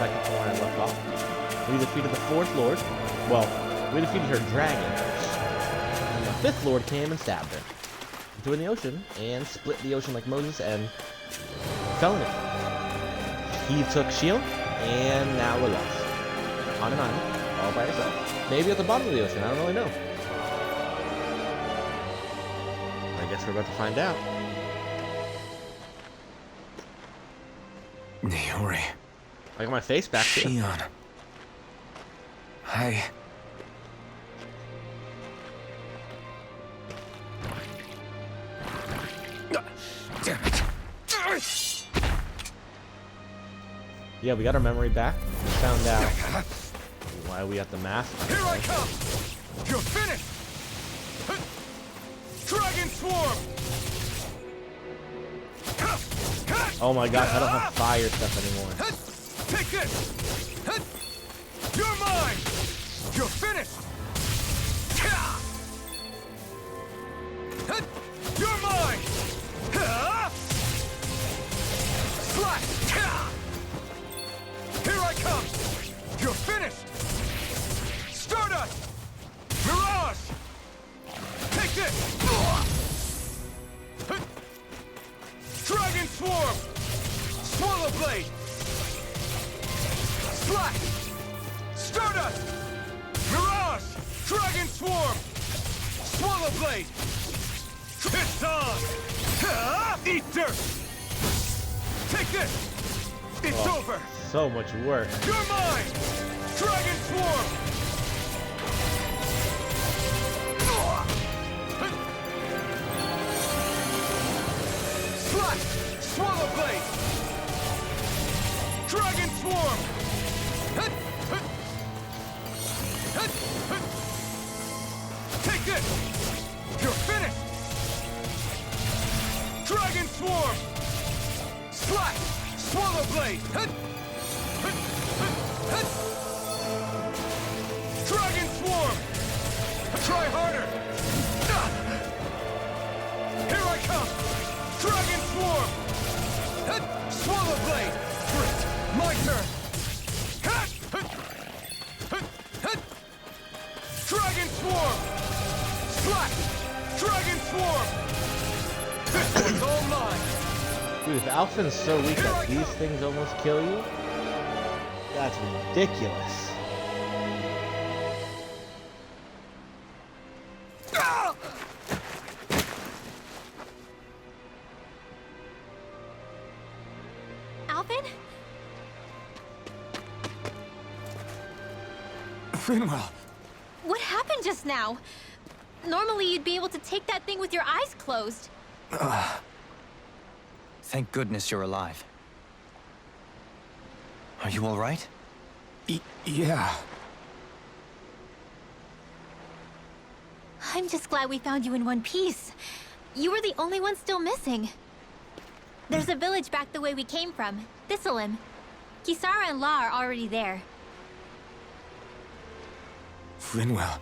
perspective from where I left off. We defeated the fourth lord. Well, we defeated her dragon first. And the fifth lord came and stabbed her. Threw in the ocean and split the ocean like Moses and fell in it. He took Shion, and now we're lost. On an island, all by ourselves. Maybe at the bottom of the ocean, I don't really know. I guess we're about to find out. Niori. I got my face back too. Shion. Hi. Damn it. Yeah, we got our memory back. We found out why we got the mask. Here I come! You're finished! Dragon Swarm! Oh my gosh, I don't have fire stuff anymore. Take this! You're mine! You're finished! You're mine! Slash! Here I come! You're finished! Stardust! Mirage! Take this! Dragon Swarm! Swallow Blade! Slash! Stardust! Mirage! Dragon Swarm! Swallow Blade! It's on! Eat dirt! Take this! It's over! So much work. You're mine! Dragon Swarm! Slash! Swallow Blade! Dragon Swarm! Take this! You're finished! Dragon Swarm! Slash! Swallow Blade! Dragon Swarm! Try harder! Here I come! Dragon Swarm! Swallow Blade! Great! My turn! Dragon Swarm! Slash! Dragon Swarm! This one's all mine! Dude, if Alphen's so weak that these things almost kill you, that's ridiculous. Alphen? Finwell. What happened just now? Normally you'd be able to take that thing with your eyes closed. Thank goodness you're alive. Are you all right? Yeah. I'm just glad we found you in one piece. You were the only one still missing. There's a village back the way we came from, Thistleim. Kisara and La are already there. Finwell.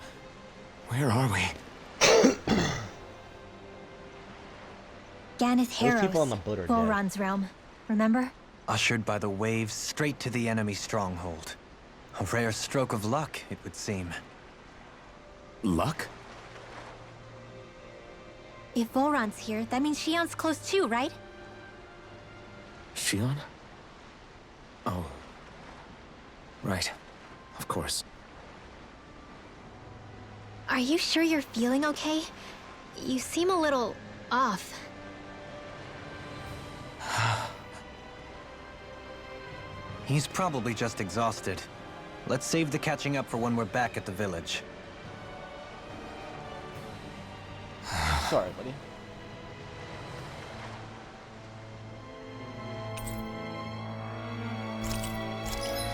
Where are we? Ganeth Those people on the Harrows, boat are dead. Voron's realm. Remember? Ushered by the waves straight to the enemy stronghold. A rare stroke of luck, it would seem. Luck? If Voron's here, that means Shion's close too, right? Shion? Oh. Right. Of course. Are you sure you're feeling okay? You seem a little off. He's probably just exhausted. Let's save the catching up for when we're back at the village. Sorry, buddy.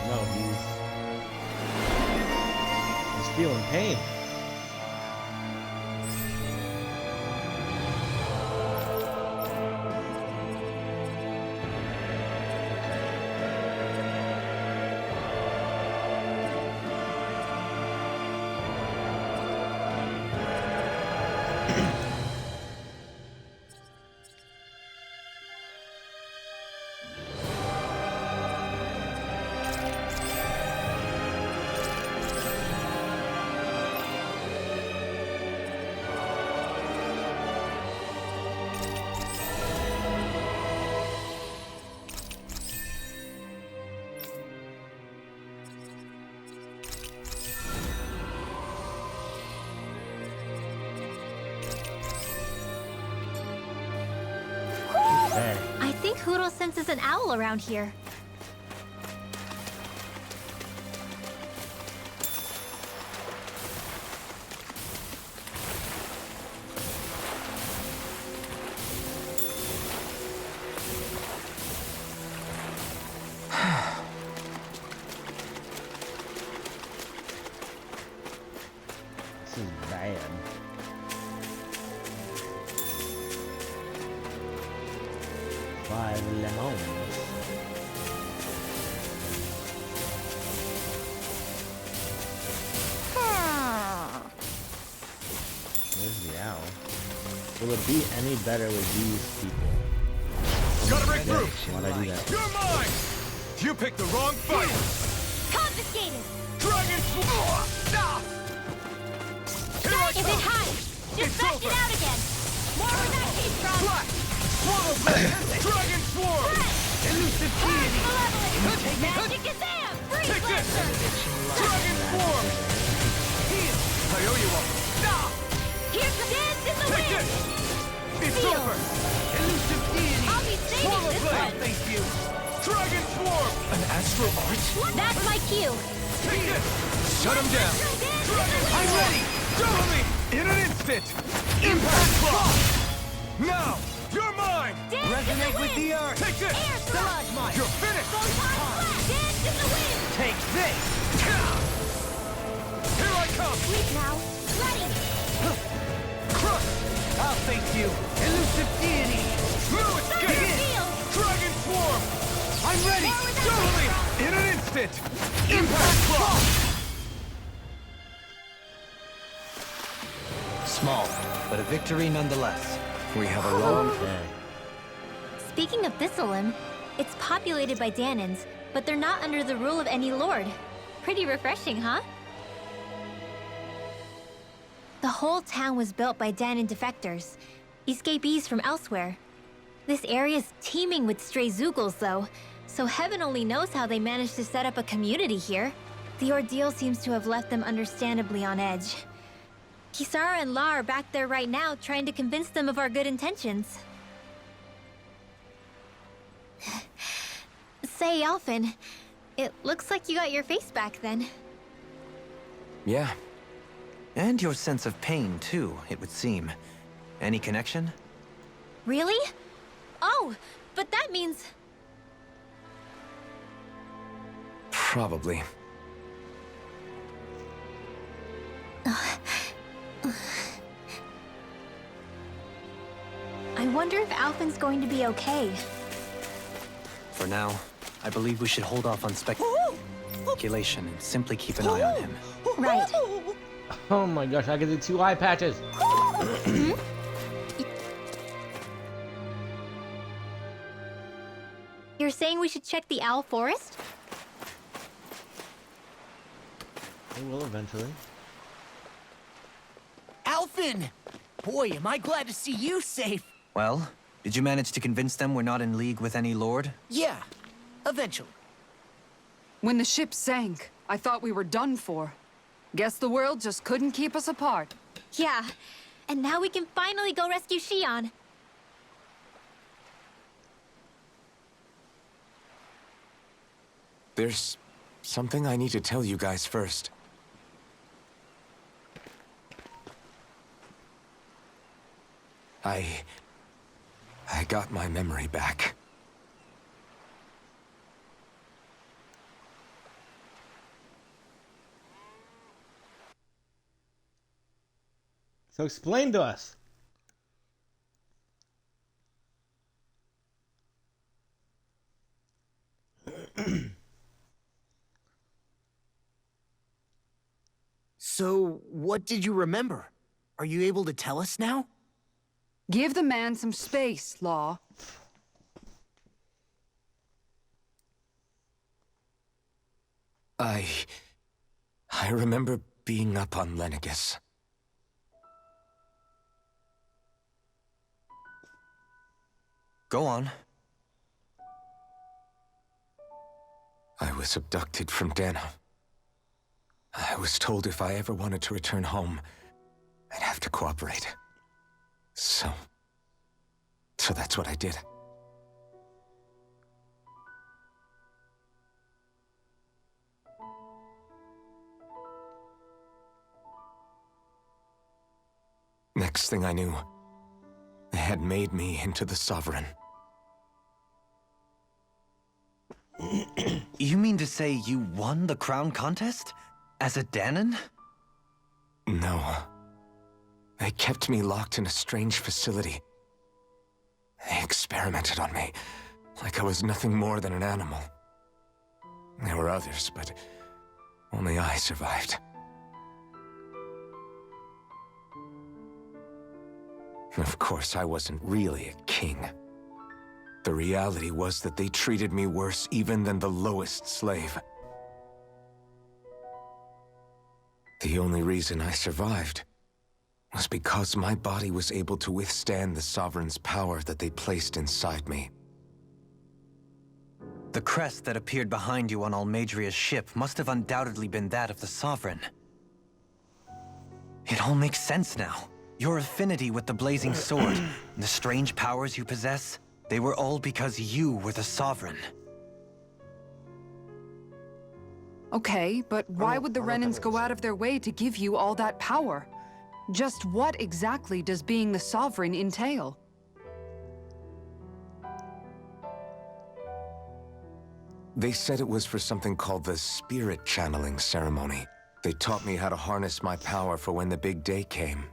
No, he's feeling pain. senses an owl around here. This is bad. Five lemons. Where's the owl? Will it be any better with these people? Gotta break through! Why'd I do that? You're mine! You picked the wrong fight! Confiscated! Dragon Sword! Here I Is it come! high? Just It's back over. it out again! More where that came from! Slash! Swallow blade! Dragon Sword! Elusive deity! Magic Kazam! Freeze Take this! Lancer! Dragon Sword! I owe you one! Here comes Dance in the Take Wind! this! It's Seal. over! Elusive deity! I'll be saving Swallow this blade! one! Thank you! Dragon Swarm! An astral arch? That's my cue! Take this! Shut him down! Dragon I'm ready! Double me! In an instant! Impact Block! Now! You're mine! Dance Resonate in the with wind! the earth! Take this! Air thrust! You're finished! Photon blast! Dance in the wind! Take this! Here I come! Sleep now! Ready! Crush! I'll face you! Elusive deity! No Thunder escape! Field! Dragon Swarm! I'm ready! More where that Double me! came from! In an instant! Impact Block! Small, but a victory nonetheless. We have a long... Okay. Speaking of Thistleim, it's populated by Danans, but they're not under the rule of any lord. Pretty refreshing, huh? The whole town was built by Danan defectors, escapees from elsewhere. This area's teeming with stray Zeugles, though, so heaven only knows how they managed to set up a community here. The ordeal seems to have left them understandably on edge. Kisara and La are back there right now, trying to convince them of our good intentions. Say, Alphen, it looks like you got your face back then. Yeah. And your sense of pain, too, it would seem. Any connection? Really? Oh, but that means... Probably. I wonder if Alphen's going to be okay. For now, I believe we should hold off on speculation and simply keep an eye on him. Right. Oh my gosh, I can do 2 eye patches. You're saying we should check the Owl Forest? We will eventually. Alphen! Boy, am I glad to see you safe. Well, did you manage to convince them we're not in league with any lord? Yeah, eventually. When the ship sank, I thought we were done for. Guess the world just couldn't keep us apart. Yeah. And now we can finally go rescue Xion. There's something I need to tell you guys first. I got my memory back. So explain to us. So, what did you remember? Are you able to tell us now? Give the man some space, Law. I remember being up on Lenegus. Go on. I was abducted from Dana. I was told if I ever wanted to return home, I'd have to cooperate. So that's what I did. next thing I knew, they had made me into the Sovereign. You mean to say you won the crown contest? As a Dahnan? No. They kept me locked in a strange facility. They experimented on me, like I was nothing more than an animal. There were others, but only I survived. Of course, I wasn't really a king. The reality was that they treated me worse even than the lowest slave. The only reason I survived was because my body was able to withstand the Sovereign's power that they placed inside me. The crest that appeared behind you on Almadria's ship must have undoubtedly been that of the Sovereign. It all makes sense now. Your affinity with the Blazing Sword, and the strange powers you possess, they were all because you were the Sovereign. Okay, but why would the Renans go out of their way to give you all that power? Just what exactly does being the Sovereign entail? They said it was for something called the Spirit Channeling Ceremony. They taught me how to harness my power for when the big day came.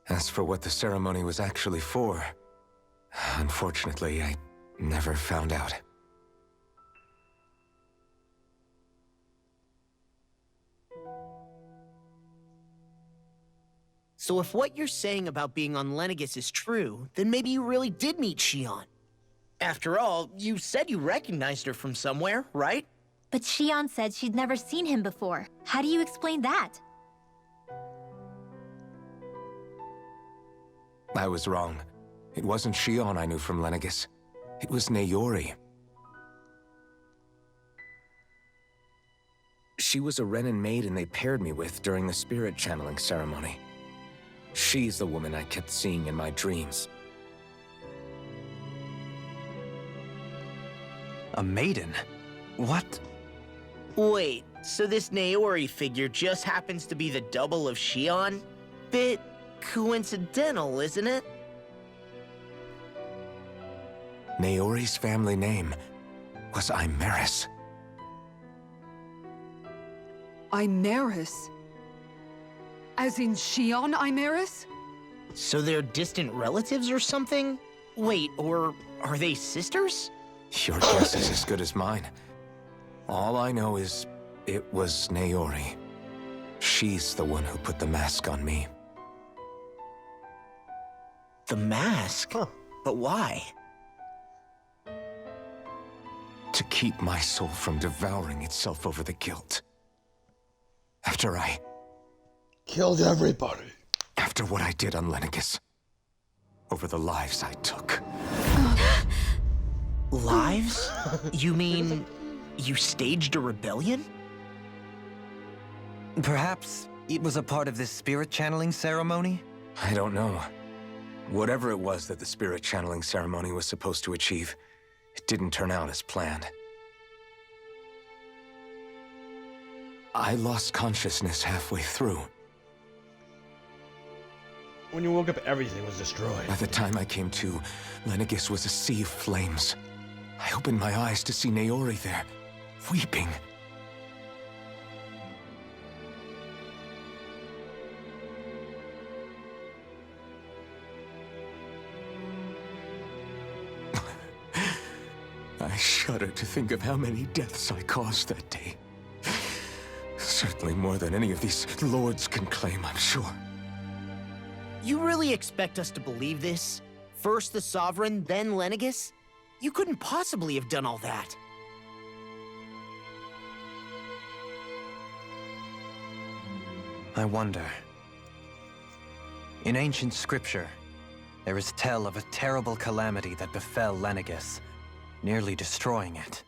As for what the ceremony was actually for, unfortunately, I never found out. So if what you're saying about being on Lenegis is true, then maybe you really did meet Xion. After all, you said you recognized her from somewhere, right? But Xion said she'd never seen him before. How do you explain that? I was wrong. It wasn't Xion I knew from Lenegis. It was Naori. She was a Renan maiden they paired me with during the Spirit Channeling Ceremony. She's the woman I kept seeing in my dreams. A maiden? What? Wait, so this Naori figure just happens to be the double of Xion? Bit coincidental, isn't it? Naori's family name was Imeris. Imeris? As in Xion Imeris? So they're distant relatives or something? Wait, or are they sisters? Your guess is as good as mine. All I know is it was Naori. She's the one who put the mask on me. The mask? Huh. But why? To keep my soul from devouring itself over the guilt. After Killed everybody. After what I did on Lenegis. Over the lives I took. Lives? You mean you staged a rebellion? Perhaps it was a part of this spirit channeling ceremony? I don't know. Whatever it was that the Spirit Channeling Ceremony was supposed to achieve, it didn't turn out as planned. I lost consciousness halfway through. When you woke up, everything was destroyed. By the time I came to, Lenegis was a sea of flames. I opened my eyes to see Naori there, weeping. I shudder to think of how many deaths I caused that day. Certainly more than any of these lords can claim, I'm sure. You really expect us to believe this? First the Sovereign, then Lenegis? You couldn't possibly have done all that. I wonder. In ancient scripture, there is tell of a terrible calamity that befell Lenegis, nearly destroying it.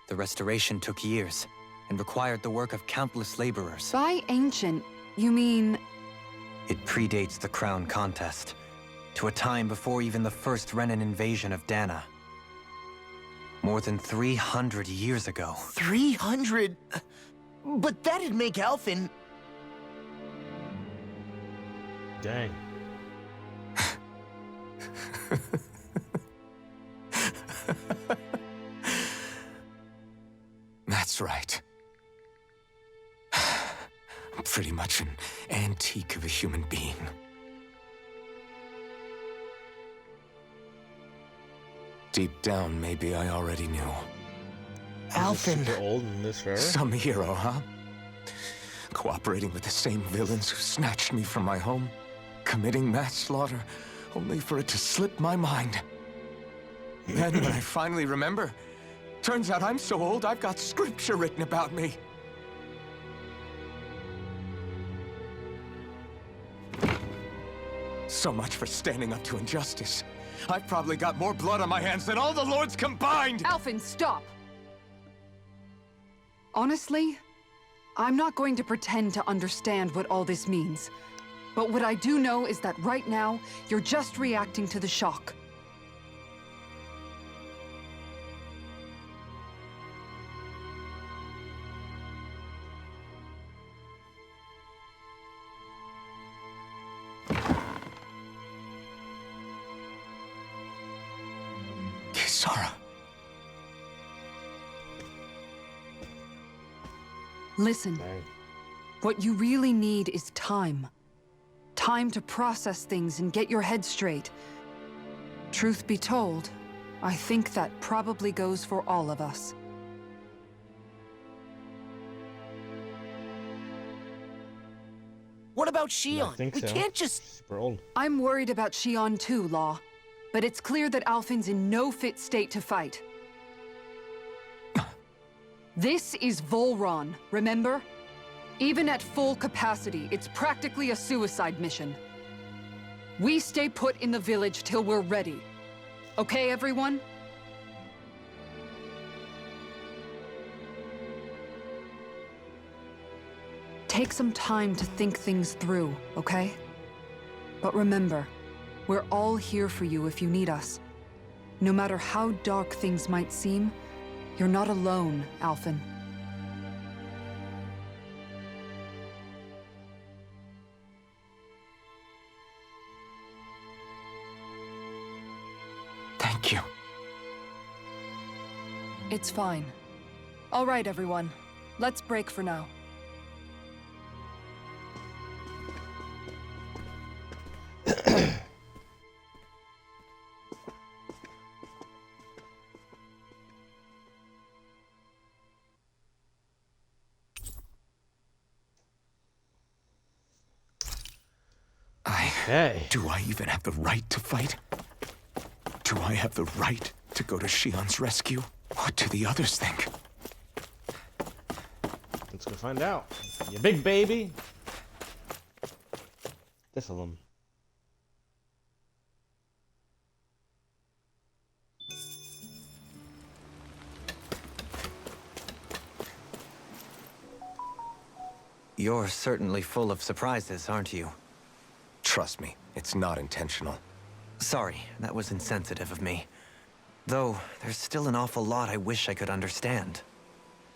The restoration took years, and required the work of countless laborers. By ancient, you mean... It predates the crown contest, to a time before even the first Renan invasion of Dahna. More than 300 years ago. 300... But that'd make Alphen... Dang. That's right. I'm pretty much an antique of a human being. Deep down, maybe I already knew. Alphen... Super old in this era. Some hero, huh? Cooperating with the same villains who snatched me from my home, committing mass slaughter, only for it to slip my mind. Then, when I finally remember, turns out I'm so old I've got scripture written about me. So much for standing up to injustice. I've probably got more blood on my hands than all the lords combined! Alphen, stop! Honestly, I'm not going to pretend to understand what all this means. But what I do know is that right now, you're just reacting to the shock. Kisara. Listen, Dang. what you really need is time. Time to process things and get your head straight. Truth be told, I think that probably goes for all of us. What about Yeah, I Shion? think We so. can't just... Super old. I'm worried about Shion too, Law. But it's clear that Alphen's in no fit state to fight. This is Volron, remember? Even at full capacity, it's practically a suicide mission. We stay put in the village till we're ready. Okay, everyone? Take some time to think things through, okay? But remember, we're all here for you if you need us. No matter how dark things might seem, you're not alone, Alphen. Thank you. It's fine. All right, everyone. Let's break for now. Hey. Do I even have the right to fight? Do I have the right to go to Shion's rescue? What do the others think? Let's go find out. You big baby. This of them. You're certainly full of surprises, aren't you? Trust me, it's not intentional. Sorry, that was insensitive of me. Though, there's still an awful lot I wish I could understand.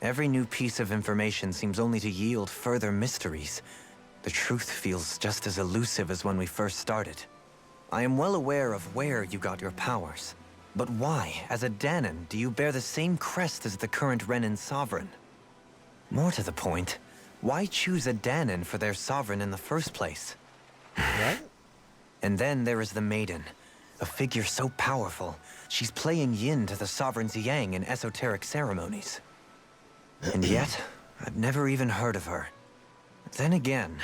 Every new piece of information seems only to yield further mysteries. The truth feels just as elusive as when we first started. I am well aware of where you got your powers. But why, as a Dahnan, do you bear the same crest as the current Renan sovereign? More to the point, why choose a Dahnan for their sovereign in the first place? What? And then there is the Maiden, a figure so powerful, she's playing yin to the sovereign's yang in esoteric ceremonies. And yet, I've never even heard of her. Then again,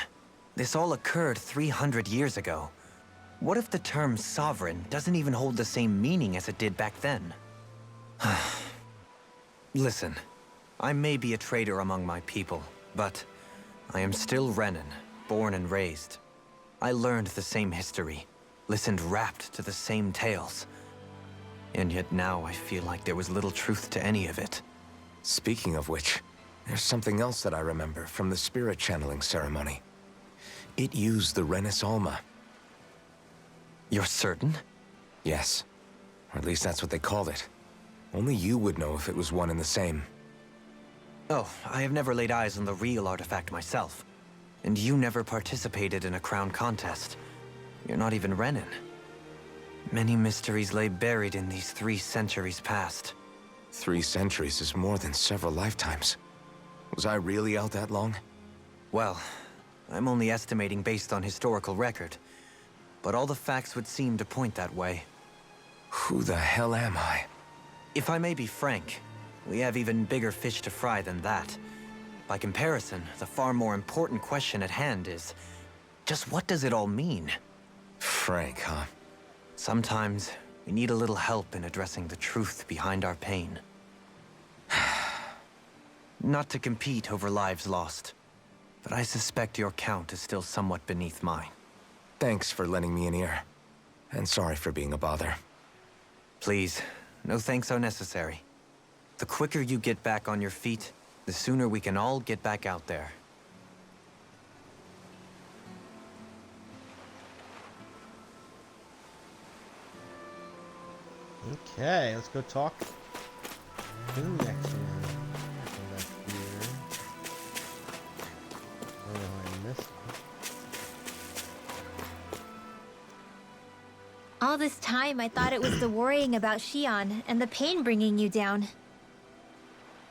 this all occurred 300 years ago. What if the term sovereign doesn't even hold the same meaning as it did back then? Listen, I may be a traitor among my people, but I am still Renan, born and raised. I learned the same history, listened rapt to the same tales. And yet now I feel like there was little truth to any of it. Speaking of which, there's something else that I remember from the spirit channeling ceremony. It used the Renis Alma. You're certain? Yes. Or at least that's what they called it. Only you would know if it was one and the same. Oh, I have never laid eyes on the real artifact myself. And you never participated in a crown contest. You're not even Renan. Many mysteries lay buried in these 3 centuries past. 3 centuries is more than several lifetimes. Was I really out that long? Well, I'm only estimating based on historical record. But all the facts would seem to point that way. Who the hell am I? If I may be frank, we have even bigger fish to fry than that. By comparison, the far more important question at hand is, just what does it all mean? Frank, huh? Sometimes, we need a little help in addressing the truth behind our pain. Not to compete over lives lost, but I suspect your count is still somewhat beneath mine. Thanks for lending me an ear. And sorry for being a bother. Please, no thanks are necessary. The quicker you get back on your feet, the sooner we can all get back out there. Okay, let's go talk to the next one. Go back here. Oh, I missed it. All this time, I thought it was the worrying about Shion and the pain bringing you down.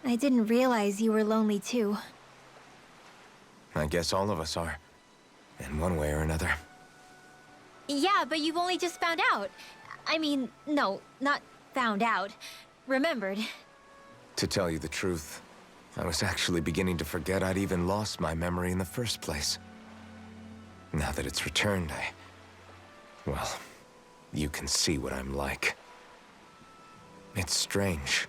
I didn't realize you were lonely too. I guess all of us are. In one way or another. Yeah, but you've only just found out. I mean, no, not found out. Remembered. To tell you the truth, I was actually beginning to forget I'd even lost my memory in the first place. Now that it's returned, well, you can see what I'm like. It's strange.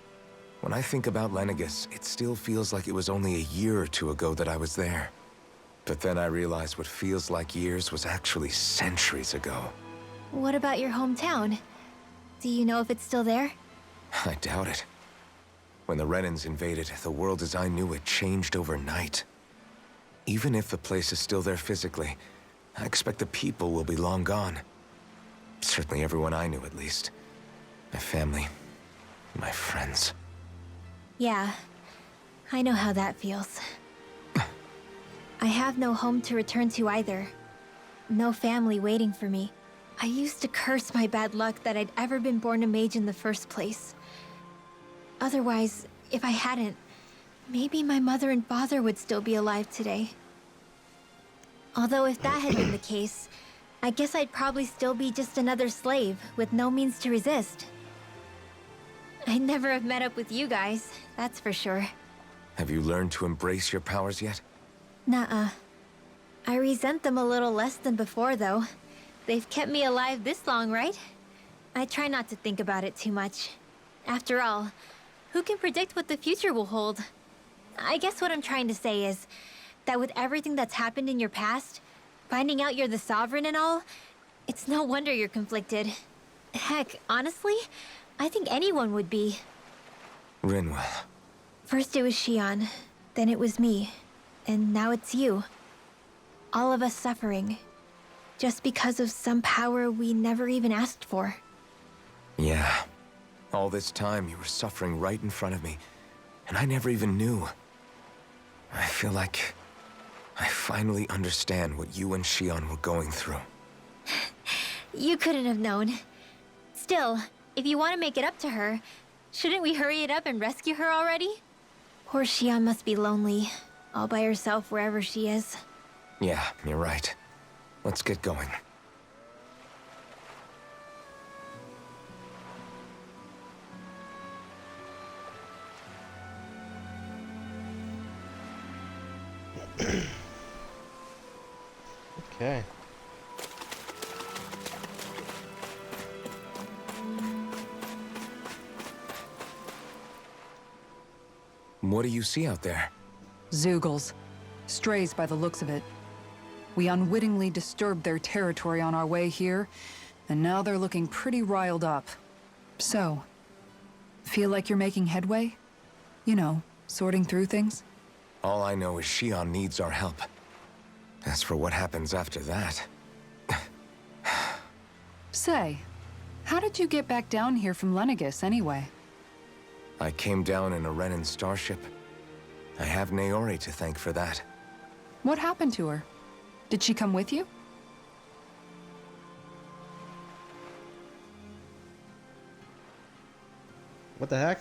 When I think about Lenegis, it still feels like it was only a year or 2 ago that I was there. But then I realized what feels like years was actually centuries ago. What about your hometown? Do you know if it's still there? I doubt it. When the Renans invaded, the world as I knew it changed overnight. Even if the place is still there physically, I expect the people will be long gone. Certainly everyone I knew, at least. My family, my friends. Yeah, I know how that feels. I have no home to return to either. No family waiting for me. I used to curse my bad luck that I'd ever been born a mage in the first place. Otherwise, if I hadn't, maybe my mother and father would still be alive today. Although if that had been the case, I guess I'd probably still be just another slave with no means to resist. I'd never have met up with you guys, that's for sure. Have you learned to embrace your powers yet? Nuh-uh. I resent them a little less than before, though. They've kept me alive this long, right? I try not to think about it too much. After all, who can predict what the future will hold? I guess what I'm trying to say is that with everything that's happened in your past, finding out you're the Sovereign and all, it's no wonder you're conflicted. Heck, honestly, I think anyone would be. Rinwell. First it was Shion, then it was me, and now it's you. All of us suffering, just because of some power we never even asked for. Yeah. All this time you were suffering right in front of me, and I never even knew. I feel like I finally understand what you and Shion were going through. You couldn't have known. Still, if you want to make it up to her, shouldn't we hurry it up and rescue her already? Poor Shion must be lonely, all by herself wherever she is. Yeah, you're right. Let's get going. Okay. What do you see out there? Zeugles. Strays by the looks of it. We unwittingly disturbed their territory on our way here, and now they're looking pretty riled up. So, feel like you're making headway? You know, sorting through things? All I know is Shion needs our help. As for what happens after that... Say, how did you get back down here from Lenegis, anyway? I came down in a Renan starship. I have Naori to thank for that. What happened to her? Did she come with you? What the heck?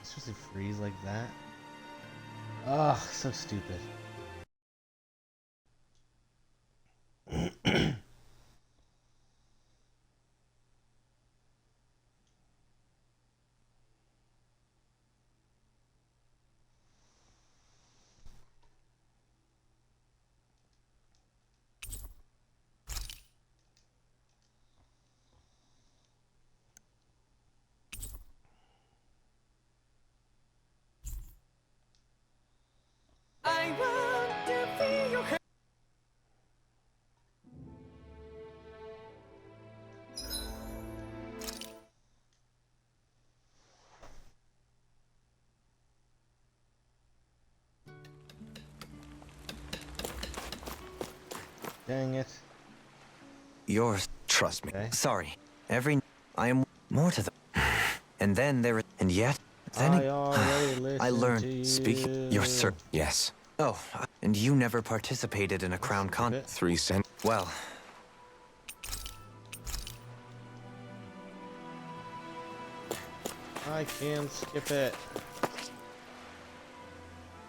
It's just a freeze like that. Ugh, so stupid. I want to feel your hand. Dang it. Yours. Trust me. Okay. Sorry. I am more to the... And then there is... And yet... Then I already listened I learned... to you. Speak... Your sir... Yes. Oh, and you never participated in a crown con... bit. 3 cents. Well, I can skip it.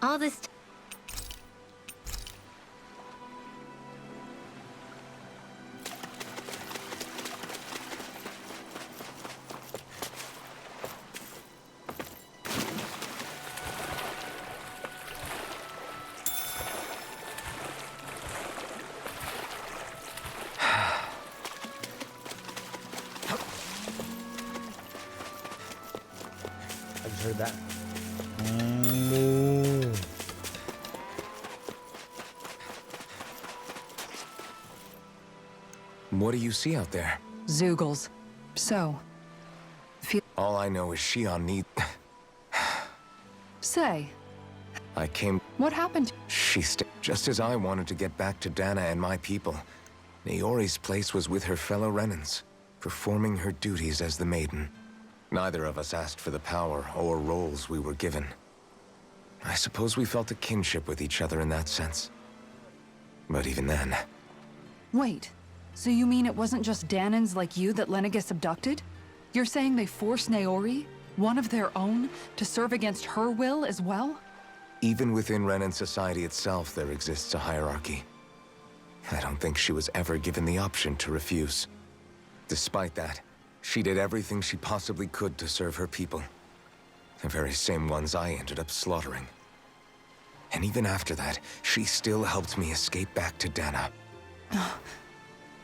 All this I just heard that. Moo. What do you see out there? Zeugles. So, All I know is Shion need... say, I came... what happened? She just as I wanted to get back to Dana and my people. Naori's place was with her fellow Renans, performing her duties as the Maiden. Neither of us asked for the power or roles we were given. I suppose we felt a kinship with each other in that sense. But even then... Wait, so you mean it wasn't just Danans like you that Lenegis abducted? You're saying they forced Naori, one of their own, to serve against her will as well? Even within Renan society itself, there exists a hierarchy. I don't think she was ever given the option to refuse. Despite that, she did everything she possibly could to serve her people. The very same ones I ended up slaughtering. And even after that, she still helped me escape back to Dana.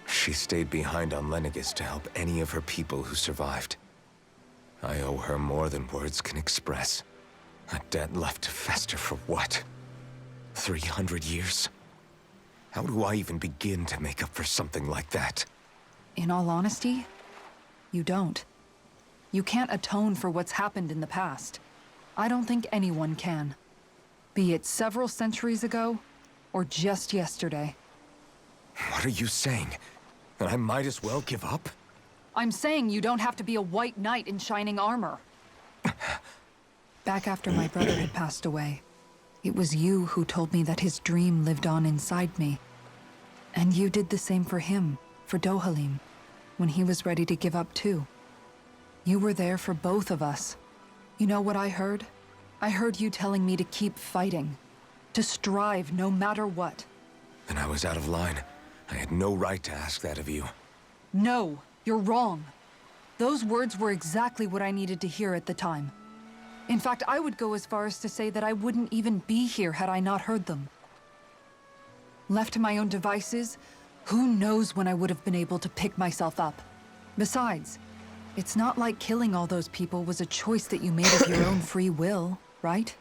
She stayed behind on Lenegis to help any of her people who survived. I owe her more than words can express. A debt left to fester for what? 300 years? How do I even begin to make up for something like that? In all honesty, you don't. You can't atone for what's happened in the past. I don't think anyone can. Be it several centuries ago, or just yesterday. What are you saying? That I might as well give up? I'm saying you don't have to be a white knight in shining armor. Back after my brother had passed away, it was you who told me that his dream lived on inside me. And you did the same for him, for Dohalim, when he was ready to give up too. You were there for both of us. You know what I heard? I heard you telling me to keep fighting, to strive no matter what. Then I was out of line. I had no right to ask that of you. No, you're wrong. Those words were exactly what I needed to hear at the time. In fact, I would go as far as to say that I wouldn't even be here had I not heard them. Left to my own devices, who knows when I would have been able to pick myself up. Besides, it's not like killing all those people was a choice that you made of your own free will, right?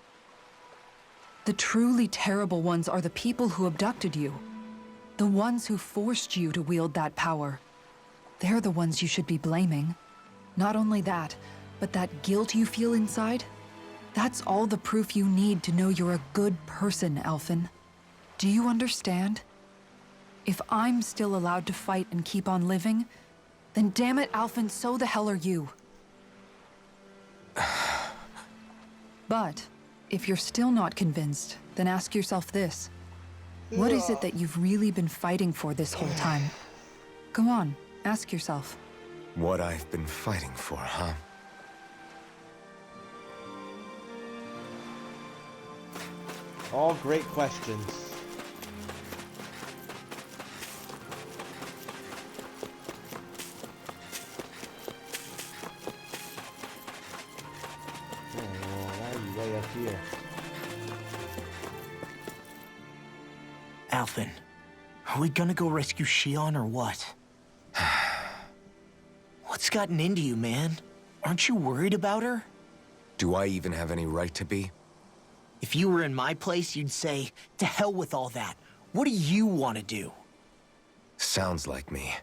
The truly terrible ones are the people who abducted you. The ones who forced you to wield that power. They're the ones you should be blaming. Not only that, but that guilt you feel inside, that's all the proof you need to know you're a good person, Alphen. Do you understand? If I'm still allowed to fight and keep on living, then damn it, Alphen, so the hell are you. But if you're still not convinced, then ask yourself this. What is it that you've really been fighting for this whole time? Go on, ask yourself. What I've been fighting for, huh? All great questions. Oh, why are you way up here? Alphen, are we gonna go rescue Shion or what? What's gotten into you, man? Aren't you worried about her? Do I even have any right to be? If you were in my place, you'd say, to hell with all that. What do you want to do? Sounds like me.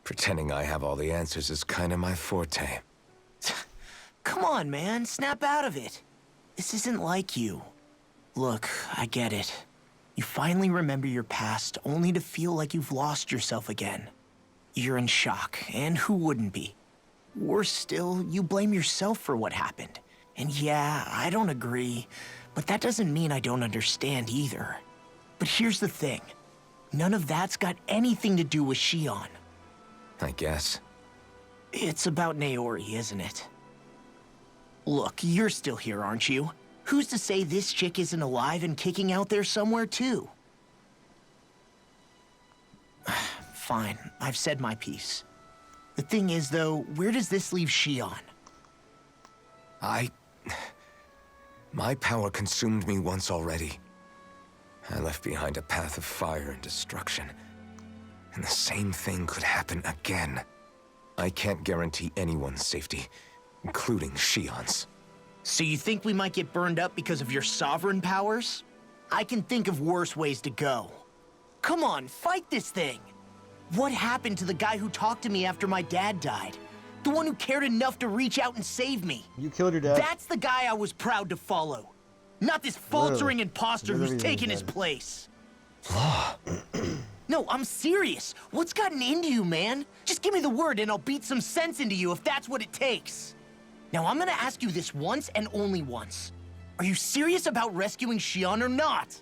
Pretending I have all the answers is kinda my forte. Come on, man, snap out of it. This isn't like you. Look, I get it. You finally remember your past, only to feel like you've lost yourself again. You're in shock, and who wouldn't be? Worse still, you blame yourself for what happened. And yeah, I don't agree, but that doesn't mean I don't understand either. But here's the thing. None of that's got anything to do with Shion. I guess. It's about Naori, isn't it? Look, you're still here, aren't you? Who's to say this chick isn't alive and kicking out there somewhere, too? Fine, I've said my piece. The thing is, though, where does this leave Shion? My power consumed me once already. I left behind a path of fire and destruction. And the same thing could happen again. I can't guarantee anyone's safety, including Shion's. So you think we might get burned up because of your sovereign powers? I can think of worse ways to go. Come on, fight this thing! What happened to the guy who talked to me after my dad died? The one who cared enough to reach out and save me? You killed your dad. That's the guy I was proud to follow. Not this faltering imposter who's Literally taken his dead. place. No, I'm serious. What's gotten into you, man? Just give me the word and I'll beat some sense into you if that's what it takes. Now, I'm gonna ask you this once and only once. Are you serious about rescuing Shion or not?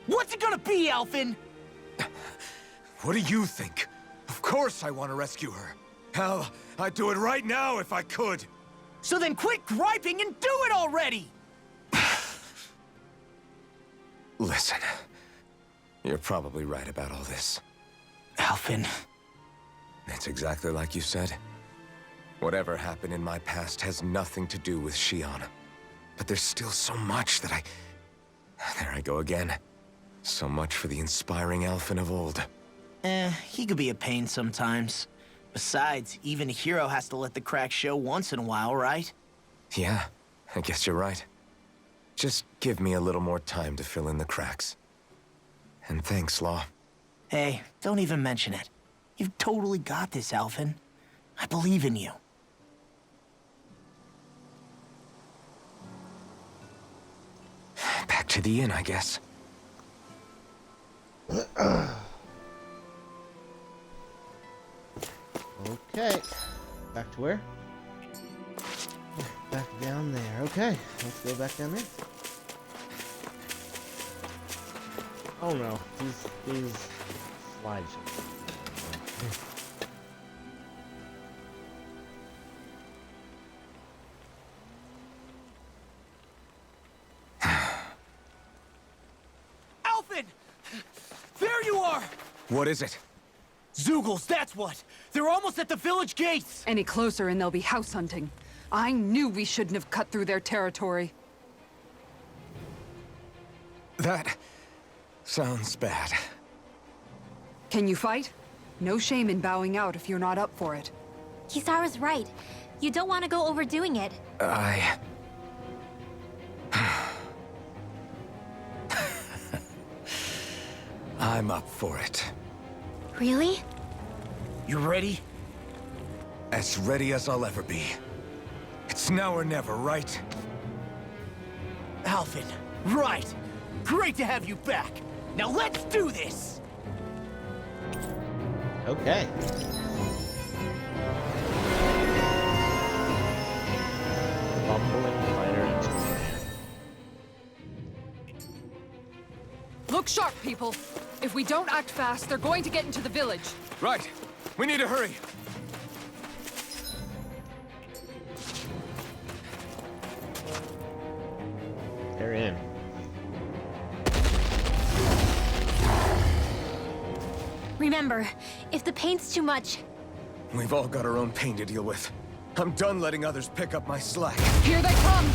What's it gonna be, Alphen? What do you think? Of course I want to rescue her. Hell, I'd do it right now if I could. So then quit griping and do it already! Listen, you're probably right about all this. Alphen. It's exactly like you said. Whatever happened in my past has nothing to do with Shion. But there's still so much that There I go again. So much for the inspiring Alphen of old. He could be a pain sometimes. Besides, even a hero has to let the cracks show once in a while, right? Yeah, I guess you're right. Just give me a little more time to fill in the cracks. And thanks, Law. Hey, don't even mention it. You've totally got this, Alphen. I believe in you. Back to the inn, I guess. Okay. Back to where? Back down there. Okay. Let's go back down there. Oh no. These slides. Alphen! There you are! What is it? Zeugles, that's what! They're almost at the village gates! Any closer and they'll be house hunting. I knew we shouldn't have cut through their territory. That sounds bad. Can you fight? No shame in bowing out if you're not up for it. Kisara's right. You don't want to go overdoing it. I'm up for it. Really? You ready? As ready as I'll ever be. It's now or never, right? Alphen, right! Great to have you back! Now let's do this! Okay. Bumbling fight. people. If we don't act fast, they're going to get into the village. Right. We need to hurry. They're in. Remember, if the pain's too much, We've all got our own pain to deal with. I'm done letting others pick up my slack. Here they come!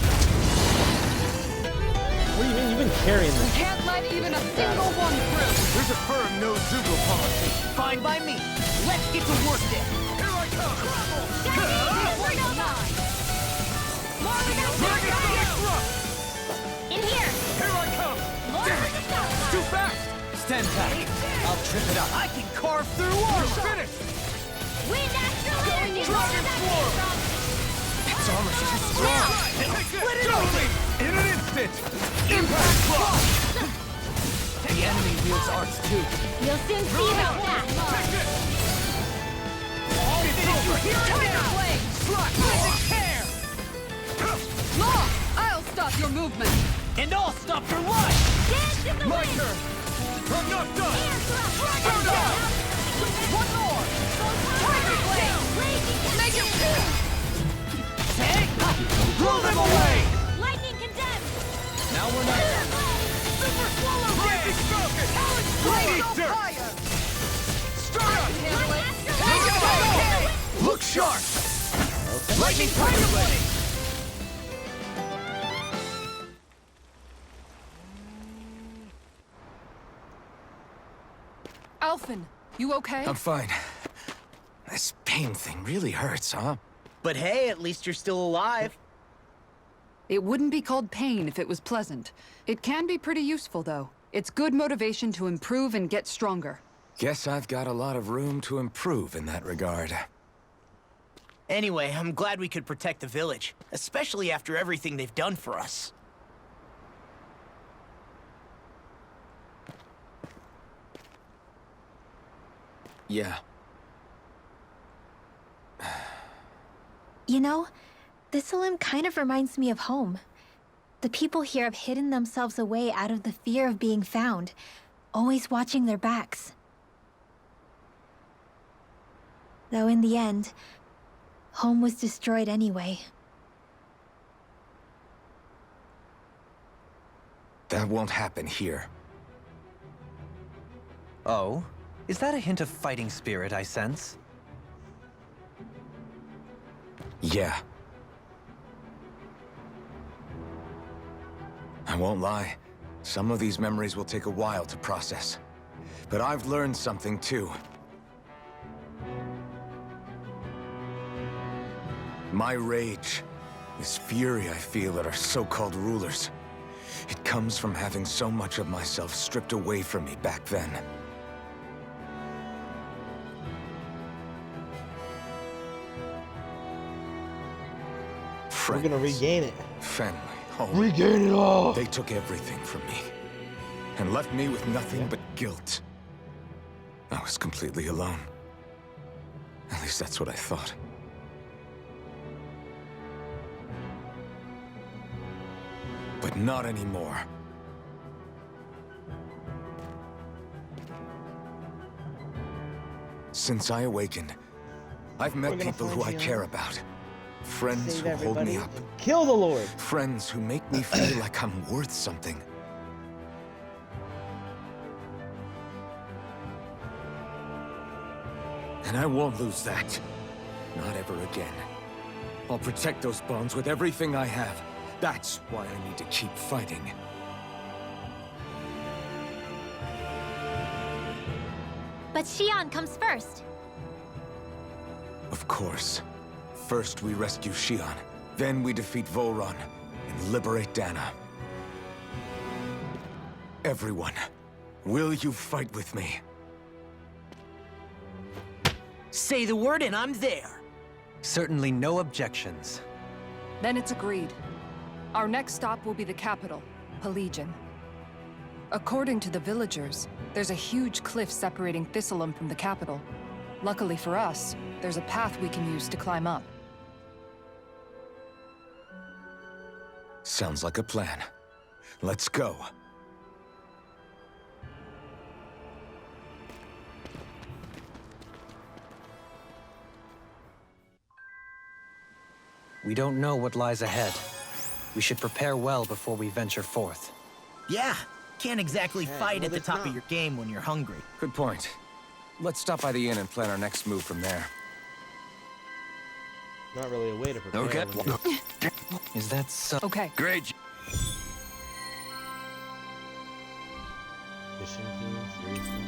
What do you mean? You've been carrying We this. can't let even a single one through! There's a firm no-Zoogle policy. Fine by me. Let's get to work then. Here I come! Megasonic thrust! in here! Here I come! Too fast! Stand back. I'll trip it up. I can carve through armor. Finish! Wind astral energy! Dragon Swarm! Its armor's too strong. Split it open! In an instant! Impact Claw! The enemy wields arts too. You'll soon see about that! Take this! It's over! Tiger Blade! Slack! Care! Law! I'll stop your movement! And I'll stop your life! Dance in the My wind! turn! I'm not done! Turn down! One more! Tiger Blade! Make it two! Blow them away! Lightning condemned! Now we're not. Super swallow! Lightning Falcon! Blade on Easter! fire! Start up! Handle it! Take it away! Look sharp! Lightning Tiger Blade! Alphen, you okay? I'm fine. This pain thing really hurts, huh? But hey, at least you're still alive. It wouldn't be called pain if it was pleasant. It can be pretty useful, though. It's good motivation to improve and get stronger. Guess I've got a lot of room to improve in that regard. Anyway, I'm glad we could protect the village, especially after everything they've done for us. Yeah. You know, Thistleum kind of reminds me of home. The people here have hidden themselves away out of the fear of being found, always watching their backs. Though in the end, home was destroyed anyway. That won't happen here. Oh? Is that a hint of fighting spirit I sense? Yeah. I won't lie. Some of these memories will take a while to process. But I've learned something too. My rage, this fury I feel at our so-called rulers, it comes from having so much of myself stripped away from me back then. We're gonna regain it. Family, home. Regain it all! They took everything from me, and left me with nothing but guilt. I was completely alone. At least that's what I thought. But not anymore. Since I awakened, I've met We're gonna people who I find you. care about. Friends Save who hold everybody. me up. Kill the Lord! Friends who make me feel like I'm worth something. And I won't lose that. Not ever again. I'll protect those bonds with everything I have. That's why I need to keep fighting. But Xion comes first. Of course. First we rescue Xion, then we defeat Volron and liberate Dana. Everyone, will you fight with me? Say the word and I'm there. Certainly no objections. Then it's agreed. Our next stop will be the capital, Pelegion. According to the villagers, there's a huge cliff separating Thistleum from the capital. Luckily for us, there's a path we can use to climb up. Sounds like a plan. Let's go. We don't know what lies ahead. We should prepare well before we venture forth. Yeah, can't exactly fight well, at the it's top not. of your game when you're hungry. Good point. Let's stop by the inn and plan our next move from there. Not really a way to prepare. Okay. when you're- Is that so? Okay. Great. Fishing team, seriously?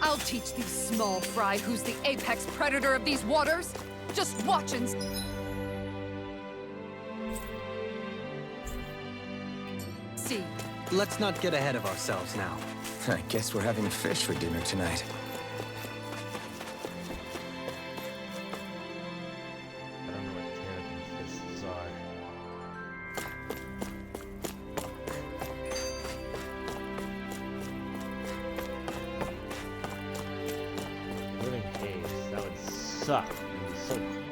I'll teach these small fry who's the apex predator of these waters. Just watch and... see. Let's not get ahead of ourselves now. I guess we're having fish for dinner tonight. I don't know what terrapin fists are. Living caves, that would suck. It would be so cold.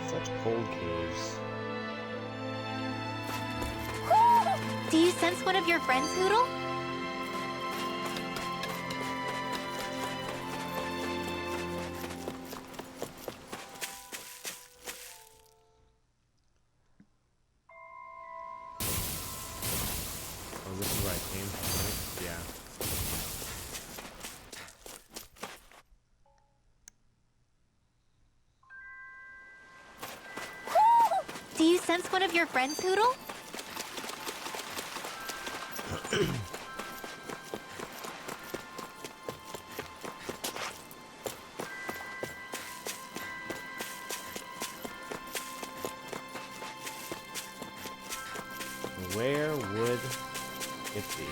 Such cold caves. Do you sense one of your friends, Hoodle? Oh, this is where I came from, right? Yeah. Do you sense one of your friends, Hoodle? Where would it be?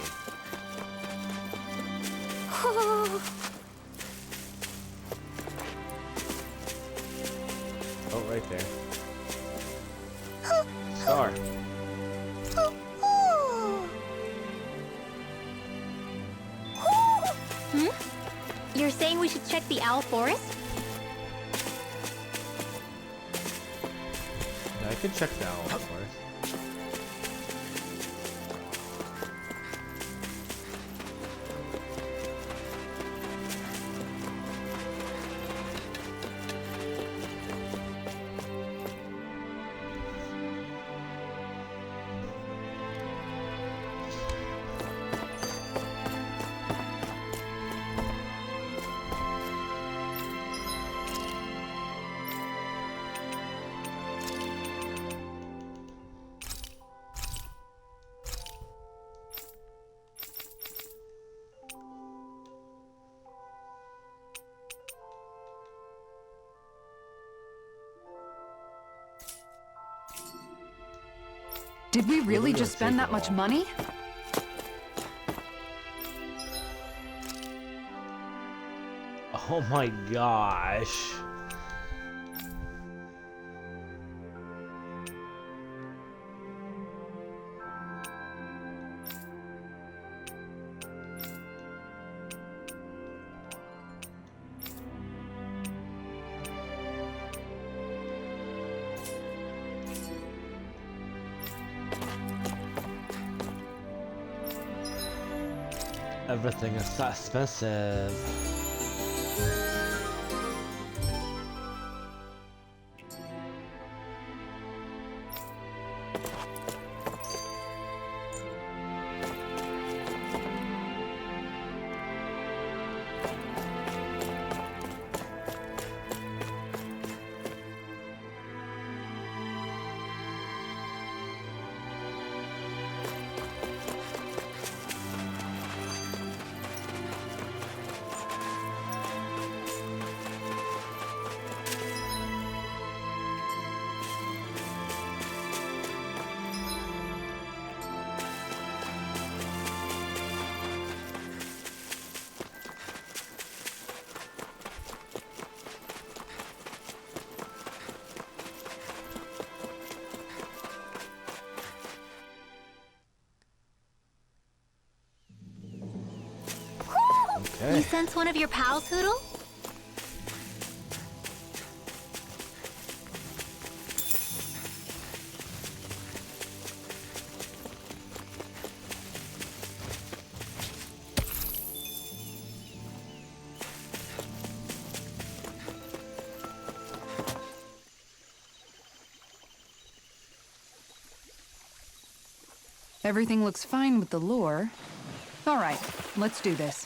Oh, right there. Star. You're saying we should check the Owl Forest? Yeah, I could check the owl forest. Did we really gonna just spend take that it much all. money? Oh my gosh. Everything is so expensive. You Okay. sense one of your pals, Hoodle? Everything looks fine with the lure. All right, let's do this.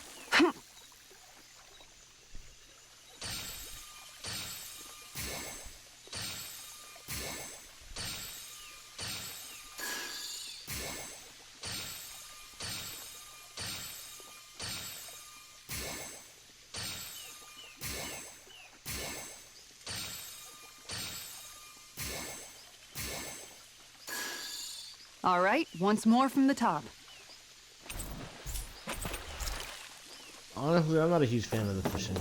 All right, once more from the top. Honestly, I'm not a huge fan of the fishing.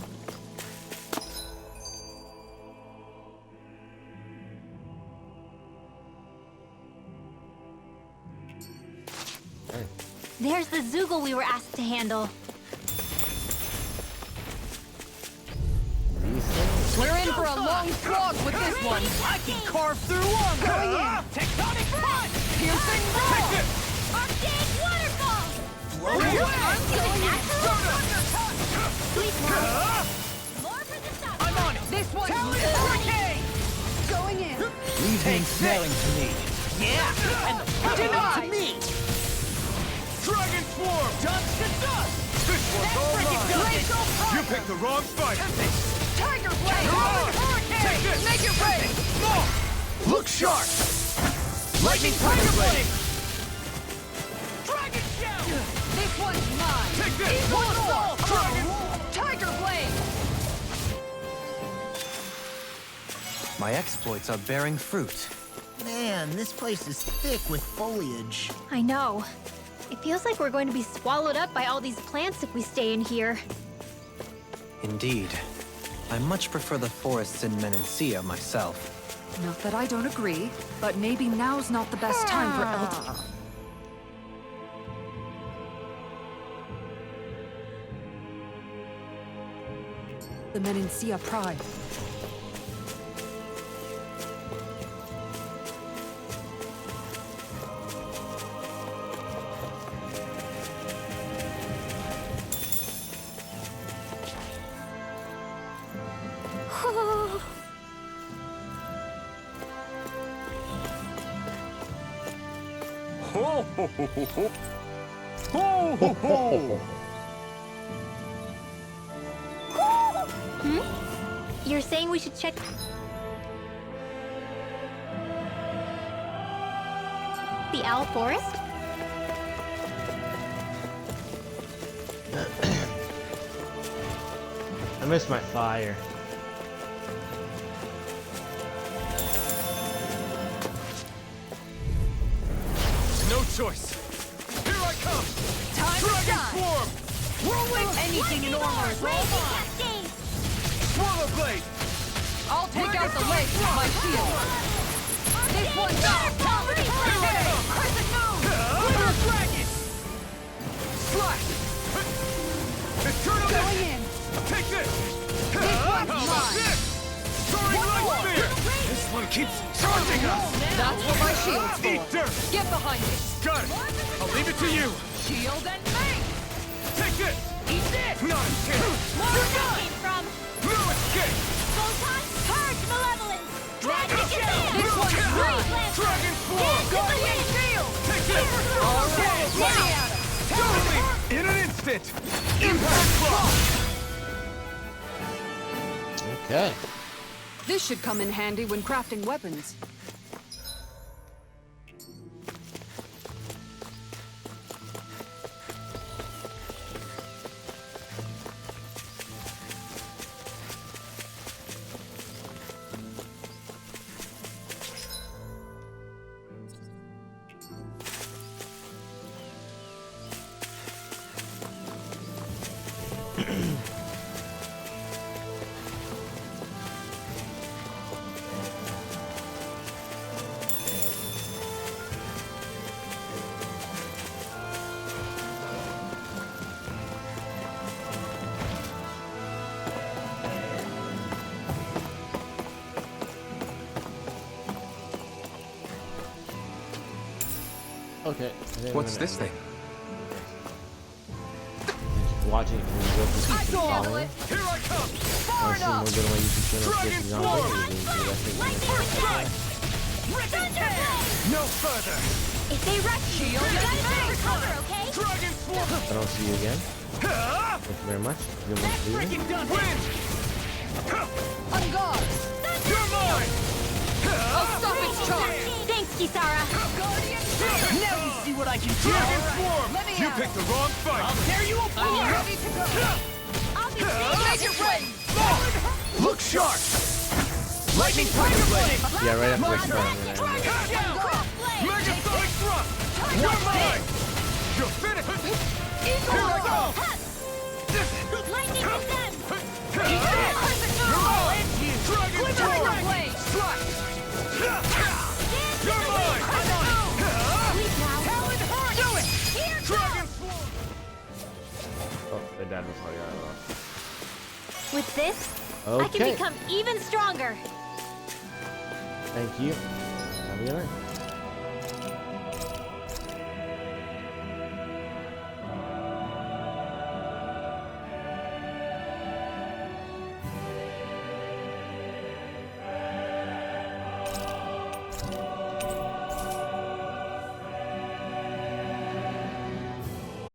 Okay. There's the Zoogle we were asked to handle. These things. We're in for a long slog with this one. I can carve through them! Going in. Tectonic punch! Piercing roar! Take this! Arcade waterfall! Blow away! Sweet one. More for the stop. I'm on it! This one. Hurricane! Going in. Leave him smelling to me. Yeah! And the power to me! Dragon Swarm! Dust to dust! This one's all mine! Glacial You fire. picked the wrong fight! Tiger blade. Hurricane. Take this! Make it rain. More! Look sharp! Lightning Tiger Blade! Dragon Shell! This one's mine. Take this! Eagle One more! assault. Dragon! Tiger blade. My exploits are bearing fruit. Man, this place is thick with foliage. I know. It feels like we're going to be swallowed up by all these plants if we stay in here. Indeed. I much prefer the forests in Menancia myself. Not that I don't agree, but maybe now's not the best time for LT. The Menancia Pride. Ho, ho, ho, ho, ho. Ho, ho, ho. You're saying we should check... the Owl Forest? I missed my fire. No choice. Here I come! Time to Dragon shine. Swarm! Whirlwind. Anything in armor is all mine. Swallow Blade! I'll take out the legs with my shield. This one's out. Crescent moon. Wither Dragon! Slash! Eternal Going Lift! in. Take this! This one's How about mine. this? Soaring One Light more. Spear! This one keeps charging us! That's what my shield's Eat for. dirt! Get behind it. Got it! I'll leave it to you! Shield and mace. Take this! Eat this. Not a chance! Where that came from? No escape! Photon, purge malevolence! Dragon This one's mine. Dragon Swarm! Going in shield. Take this! All right. Get at him. Totally! In an instant! Impact Block! Okay. This should come in handy when crafting weapons. Okay. and then What's I'm this gonna- thing? Keep watching it and go through I keep can handle following. it. Here I come! Far I'll see more enough. good on my YouTube channel. Dragon Skip Swarm! Beyond. No further! If they rush you, you gotta try to recover, okay? Dragon Swarm! I don't see you again. Thank you very much. You must leave. Freaking done! Win! On guard! You're mine! I'll stop its charge! Thanks, Kisara. Now you see what I can do! Dragon Swarm! Let me You out. picked the wrong fight! Tear you apart! Ready to go! I'll be safe. Make it rain! Look sharp! Lightning Tiger Blade! Yeah, right after this part, I'm gonna end it. Megasonic Thrust! You're mine! You're finished! Here I go! Lightning is them. Dragon Swarm! Blade! Strike! You're mine! Please now. Do it! Dragon Swarm! Oh, they died before I got it off. With this, I Okay. can become even stronger. Thank you. Have a good night.